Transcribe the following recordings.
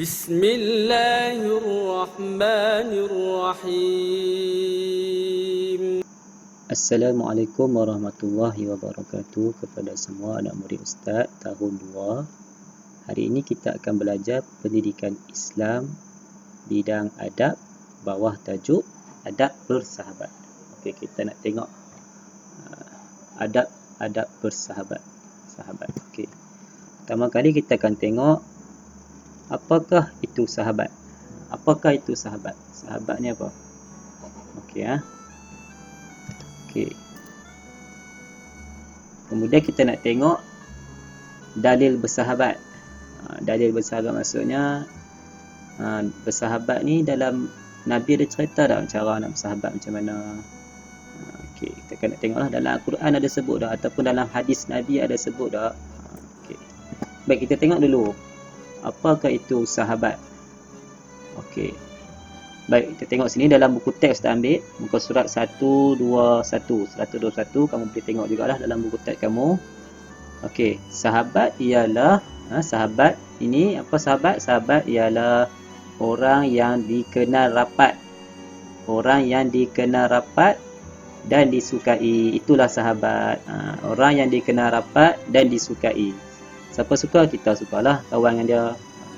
Bismillahirrahmanirrahim. Assalamualaikum warahmatullahi wabarakatuh kepada semua anak murid Ustaz tahun 2. Hari ini kita akan belajar pendidikan Islam bidang adab bawah tajuk adab bersahabat. Okey, kita nak tengok adab bersahabat. Okey. Pertama kali kita akan tengok apakah itu sahabat. Apakah itu sahabat? Sahabat ni apa? Okey Okey. Kemudian kita nak tengok dalil bersahabat. Dalil bersahabat maksudnya bersahabat ni dalam Nabi ada cerita dah cara nak bersahabat macam mana. Okey, kita akan nak tengoklah dalam Al-Quran ada sebut dah ataupun dalam hadis Nabi ada sebut dah. Okey. Baik, kita tengok dulu apakah itu sahabat. Okey. Baik, kita tengok sini dalam buku teks kita ambil muka surat 121. Kamu boleh tengok jugalah dalam buku teks kamu. Okey, sahabat ialah sahabat ini apa sahabat? Sahabat ialah orang yang dikenal rapat. Orang yang dikenal rapat dan disukai, itulah sahabat. Orang yang dikenal rapat dan disukai. Siapa suka, kita sukalah kawan dengan dia.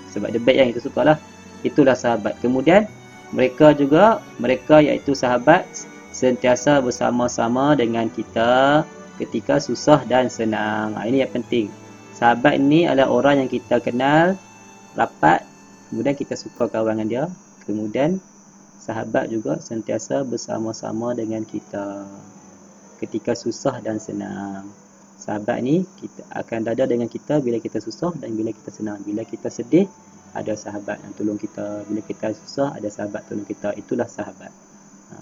Sebab dia baik yang kita sukalah. Itulah sahabat. Kemudian mereka iaitu sahabat sentiasa bersama-sama dengan kita ketika susah dan senang. Ini yang penting. Sahabat ini adalah orang yang kita kenal rapat, kemudian kita suka kawan dengan dia. Kemudian sahabat juga sentiasa bersama-sama dengan kita ketika susah dan senang. Sahabat ni kita akan ada dengan kita bila kita susah dan bila kita senang. Bila kita sedih, ada sahabat yang tolong kita. Bila kita susah, ada sahabat tolong kita. Itulah sahabat.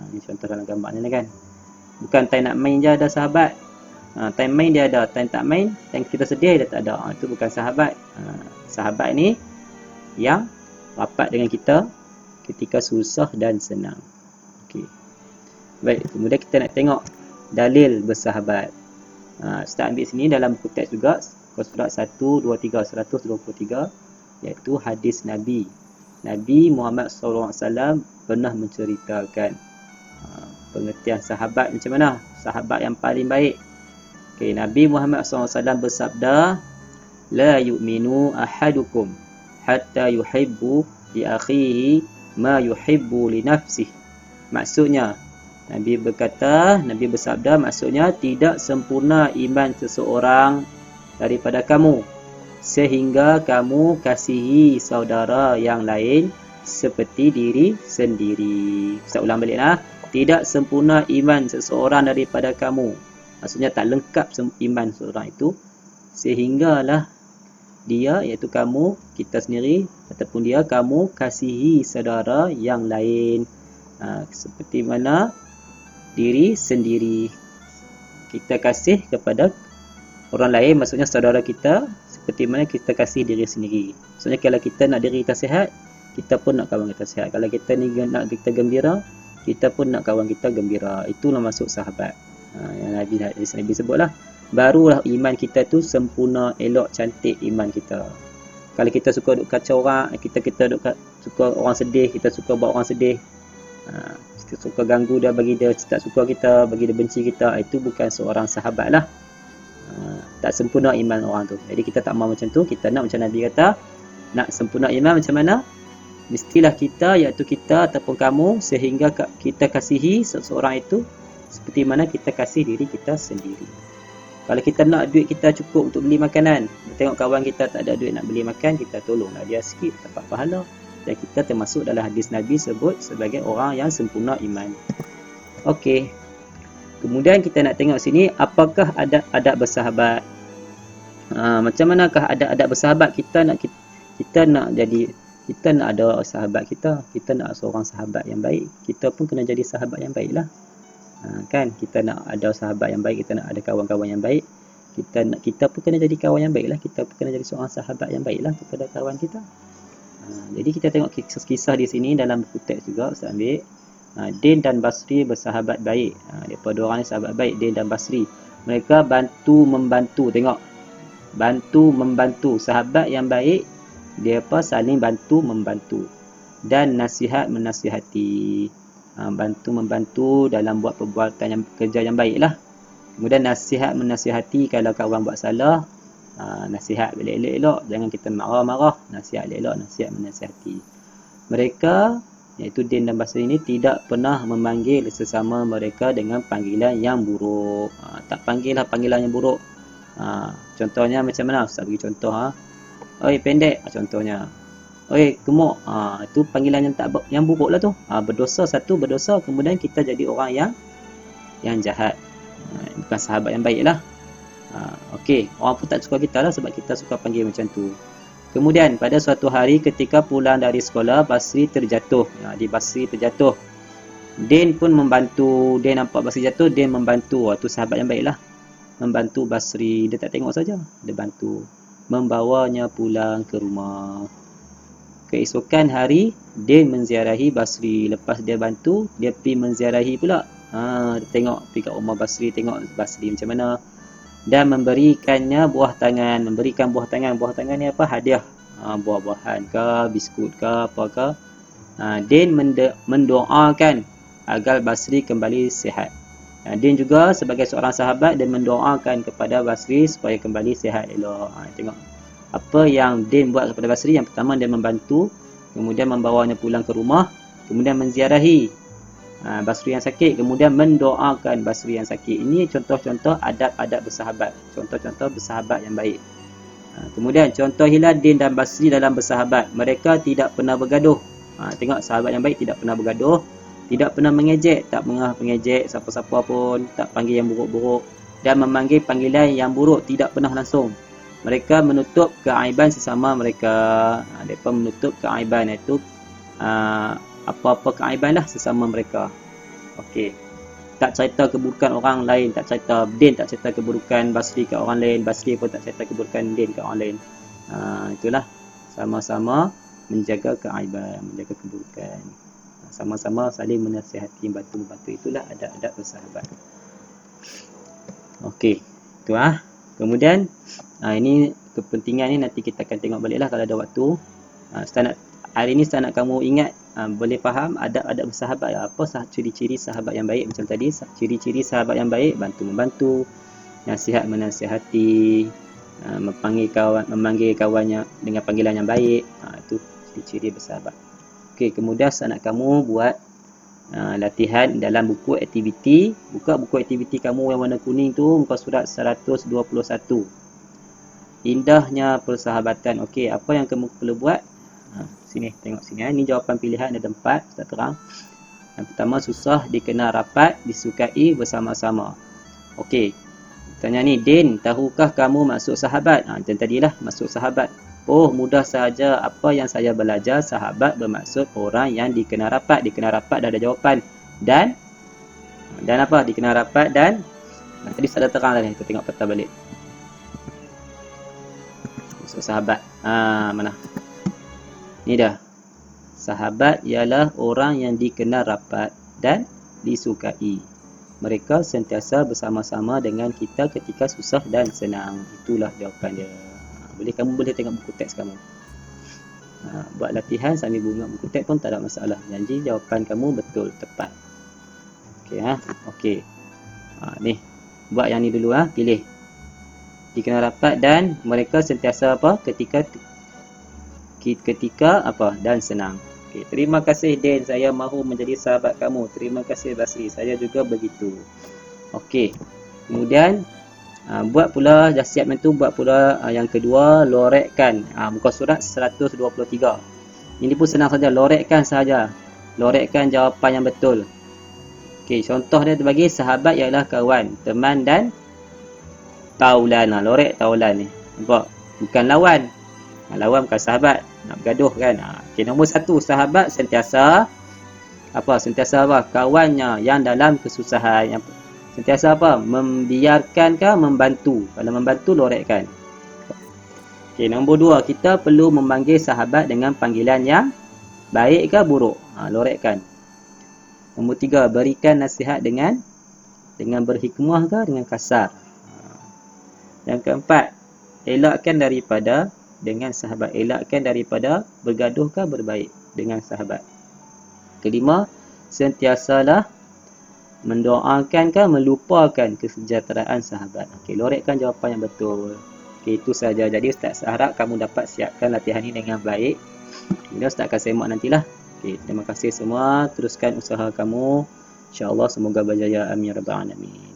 Ini contoh dalam gambar ni kan. Bukan time nak main je ada sahabat. Time main dia ada, time tak main, time kita sedih dia tak ada. Itu bukan sahabat. Sahabat ni yang rapat dengan kita ketika susah dan senang. Okey. Baik, kemudian kita nak tengok dalil bersahabat. Ustaz ambil sini dalam buku teks juga, surat 123 123, iaitu hadis Nabi. Nabi Muhammad SAW pernah menceritakan pengertian sahabat macam mana? Sahabat yang paling baik. Okay, Nabi Muhammad SAW bersabda, la yu'minu ahadukum hatta yuhibbu li akhihi ma yuhibbu li nafsihi. Maksudnya, Nabi bersabda, maksudnya tidak sempurna iman seseorang daripada kamu sehingga kamu kasihi saudara yang lain seperti diri sendiri. Saya ulang balik lah. Tidak sempurna iman seseorang daripada kamu. Maksudnya tak lengkap iman seseorang itu sehinggalah dia, iaitu kamu, kita sendiri ataupun dia, kamu kasihi saudara yang lain seperti mana diri sendiri. Kita kasih kepada orang lain, maksudnya saudara kita, seperti mana kita kasih diri sendiri. Maksudnya kalau kita nak diri kita sihat, kita pun nak kawan kita sihat. Kalau kita ni nak kita gembira, kita pun nak kawan kita gembira. Itulah maksud sahabat. Yang Nabi sebutlah. Barulah iman kita tu sempurna, elok, cantik iman kita. Kalau kita suka duk kacau orang, kita suka orang sedih, kita suka buat orang sedih, kita suka ganggu dia, bagi dia tak suka kita, bagi dia benci kita, itu bukan seorang sahabat lah. Tak sempurna iman orang tu. Jadi kita tak mahu macam tu. Kita nak macam Nabi kata, nak sempurna iman macam mana? Mestilah kita, iaitu kita ataupun kamu, sehingga kita kasihi seseorang itu seperti mana kita kasih diri kita sendiri. Kalau kita nak duit kita cukup untuk beli makanan, tengok kawan kita tak ada duit nak beli makan, kita tolonglah dia sikit, dapat pahala. Dan kita termasuk dalam hadis Nabi sebut sebagai orang yang sempurna iman. Okey. Kemudian kita nak tengok sini, apakah adab bersahabat? Macam manakah adab bersahabat? Kita nak ada sahabat kita nak seorang sahabat yang baik. Kita pun kena jadi sahabat yang baiklah. Kan? Kita nak ada sahabat yang baik, kita nak ada kawan-kawan yang baik. Kita pun kena jadi kawan yang baiklah. Kita pun kena jadi seorang sahabat yang baiklah kepada kawan kita. Jadi kita tengok kisah di sini dalam buku teks juga, Ustaz ambil. Din dan Basri bersahabat baik. Daripada orang ni sahabat baik, Din dan Basri. Mereka bantu membantu. Tengok, bantu membantu. Sahabat yang baik dia apa? Saling bantu membantu. Dan nasihat menasihati. Bantu membantu dalam buat perbuatan yang kerja yang baik lah. Kemudian nasihat menasihati kalau kawan buat salah. Nasihat elok-elok, jangan kita marah-marah. Nasihat elok, nasihat menasihati. Mereka, iaitu Din dan Basri ini, tidak pernah memanggil sesama mereka dengan panggilan yang buruk. Tak panggil lah panggilan yang buruk. Contohnya macam mana? Ustaz bagi contoh. Oi pendek, contohnya. Oi gemuk, itu panggilan yang buruk lah tu. Berdosa, satu berdosa, kemudian kita jadi orang yang jahat. Bukan sahabat yang baik lah. Okey, orang pun tak suka kita lah sebab kita suka panggil macam tu. Kemudian pada suatu hari ketika pulang dari sekolah, Basri terjatuh. Basri terjatuh. Din pun membantu. Din nampak Basri jatuh, Din membantu. Tu sahabat yang baik lah. Membantu Basri. Dia tak tengok saja, dia bantu. Membawanya pulang ke rumah. Keesokan hari, Din menziarahi Basri. Lepas dia bantu, dia pergi menziarahi pula. Dia tengok, pergi kat rumah Basri, tengok Basri macam mana. Dan memberikannya buah tangan. Memberikan buah tangan. Buah tangan ni apa? Hadiah. Buah-buahan ke, biskut ke, apa ke. Din mendoakan agar Basri kembali sihat. Din juga sebagai seorang sahabat, dia mendoakan kepada Basri supaya kembali sihat elok. Tengok apa yang Din buat kepada Basri. Yang pertama, dia membantu. Kemudian membawanya pulang ke rumah. Kemudian menziarahi Basri yang sakit, kemudian mendoakan Basri yang sakit. Ini contoh-contoh adab-adab bersahabat, contoh-contoh bersahabat yang baik. Kemudian contohilah Din dan Basri dalam bersahabat. Mereka tidak pernah bergaduh. Tengok, sahabat yang baik tidak pernah bergaduh, tidak pernah mengejek, tak pernah mengejek siapa-siapa pun, tak panggil yang buruk-buruk, dan memanggil panggilan yang buruk tidak pernah langsung. Mereka menutup keaiban sesama mereka. Mereka menutup keaiban, iaitu apa-apa keaiban lah sesama mereka. Okey. Tak cerita keburukan orang lain, tak cerita Din, tak cerita keburukan Basri ke orang lain, Basri pun tak cerita keburukan Din ke orang lain. Itulah, sama-sama menjaga keaiban, menjaga keburukan. Sama-sama saling menasihati, bantu-bantu. Itulah adab-adab bersahabat. Okey. Itu Kemudian ini kepentingan ni nanti kita akan tengok baliklah kalau ada waktu. Hari ini saya nak kamu ingat, boleh faham adab-adab bersahabat. Apa ciri-ciri sahabat yang baik macam tadi. Ciri-ciri sahabat yang baik, bantu-membantu, nasihat menasihati, memanggil kawannya dengan panggilan yang baik. Itu ciri-ciri bersahabat. Okey, kemudian saya nak kamu buat latihan dalam buku aktiviti. Buka buku aktiviti kamu yang warna kuning tu, muka surat 121. Indahnya persahabatan. Okey, apa yang kamu perlu buat? Sini, tengok sini. Ini jawapan pilihan ada 4, Ustaz terang. Yang pertama, susah, dikenal rapat, disukai bersama-sama. Okey. Tanya ni, Din, tahukah kamu maksud sahabat? Macam tadilah, maksud sahabat. Oh, mudah sahaja. Apa yang saya belajar, sahabat bermaksud orang yang dikenal rapat. Dikenal rapat dah ada jawapan. Dan apa? Dikenal rapat dan tadi Ustaz dah terang dah ni. Kita tengok peta balik. Maksud sahabat. Mana? Ni dah. Sahabat ialah orang yang dikenal rapat dan disukai. Mereka sentiasa bersama-sama dengan kita ketika susah dan senang. Itulah jawapan dia. Kamu boleh tengok buku teks kamu. Buat latihan sambil bunga buku teks pun tak ada masalah. Janji jawapan kamu betul, tepat. Okey Okey. Ni. Buat yang ni dulu pilih. Dikenal rapat dan mereka sentiasa apa? Ketika apa? Dan senang. Okey, terima kasih Din, saya mahu menjadi sahabat kamu. Terima kasih Basri, saya juga begitu. Okey. Kemudian buat pula, dah siap itu, buat pula yang kedua, lorekkan. Muka surat 123. Ini pun senang saja, lorekkan saja. Lorekkan jawapan yang betul. Okey, contoh dia terbagi, sahabat ialah kawan, teman dan taulan. Lorek taulan ni. Nampak? Bukan lawan. Lawan bukan sahabat, nak bergaduh kan. Okey, nombor 1, sahabat sentiasa kawannya yang dalam kesusahan, yang sentiasa membiarkan ke membantu. Kalau membantu, lorekkan. Okey, nombor 2, kita perlu memanggil sahabat dengan panggilan yang baik ke buruk. Lorekkan. Nombor 3, berikan nasihat dengan berhikmah ke dengan kasar. Yang keempat, elakkan daripada dengan sahabat. Elakkan daripada bergaduh ke berbaik dengan sahabat. Kelima, sentiasalah mendoakan ke melupakan kesejahteraan sahabat. Okey, lorekkan jawapan yang betul. Okey, itu saja. Jadi Ustaz harap kamu dapat siapkan latihan ini dengan baik. Kemudian Ustaz akan semak nantilah. Okey, terima kasih semua. Teruskan usaha kamu. InsyaAllah semoga berjaya. Amin ya rabbal alamin.